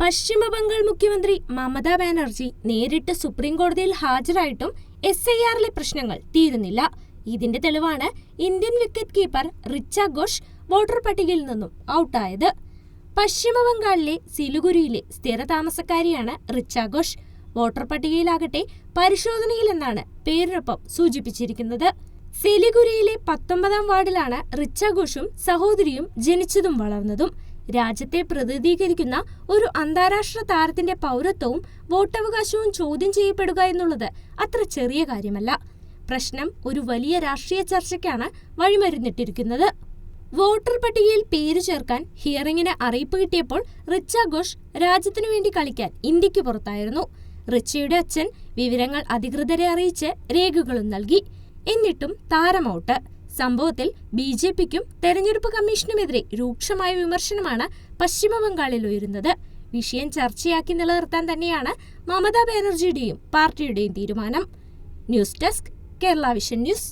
പശ്ചിമബംഗാൾ മുഖ്യമന്ത്രി മമതാ ബാനർജി നേരിട്ട് സുപ്രീം കോടതിയിൽ ഹാജരായിട്ടും SIR-ലെ പ്രശ്നങ്ങൾ തീരുന്നില്ല. ഇതിന്റെ തെളിവാണ് Indian wicket keeper Richa Ghosh voter പട്ടികയിൽ നിന്നും ഔട്ടായത്. പശ്ചിമബംഗാളിലെ സിലിഗുരിയിലെ സ്ഥിരതാമസക്കാരിയാണ് റിച്ച ഘോഷ്. വോട്ടർ പട്ടികയിലാകട്ടെ പരിശോധനയിലെന്നാണ് പേരിനൊപ്പം സൂചിപ്പിച്ചിരിക്കുന്നത്. സിലിഗുരിയിലെ 19-ാം വാർഡിലാണ് റിച്ച ഘോഷും സഹോദരിയും ജനിച്ചതും വളർന്നതും. രാജ്യത്തെ പ്രതിനിധീകരിക്കുന്ന ഒരു അന്താരാഷ്ട്ര താരത്തിന്റെ പൗരത്വവും വോട്ടവകാശവും ചോദ്യം ചെയ്യപ്പെടുക എന്നുള്ളത് അത്ര ചെറിയ കാര്യമല്ല. പ്രശ്നം ഒരു വലിയ രാഷ്ട്രീയ ചർച്ചയ്ക്കാണ് വഴിമരുന്നിട്ടിരിക്കുന്നത്. വോട്ടർ പട്ടികയിൽ പേര് ചേർക്കാൻ ഹിയറിംഗിന് അറിയിപ്പ് കിട്ടിയപ്പോൾ റിച്ച ഘോഷ് രാജ്യത്തിനു വേണ്ടി കളിക്കാൻ ഇന്ത്യക്ക് പുറത്തായിരുന്നു. റിച്ചയുടെ അച്ഛൻ വിവരങ്ങൾ അധികൃതരെ അറിയിച്ച് രേഖകളും നൽകി. എന്നിട്ടും താരം ഔട്ട്. സംഭവത്തിൽ BJP-ക്കും തെരഞ്ഞെടുപ്പ് കമ്മീഷനുമെതിരെ രൂക്ഷമായ വിമർശനമാണ് പശ്ചിമബംഗാളിൽ ഉയരുന്നത്. വിഷയം ചർച്ചയാക്കി നിലനിർത്താൻ തന്നെയാണ് മമതാ ബാനർജിയുടെയും പാർട്ടിയുടെയും തീരുമാനം. News desk, Kerala vision news.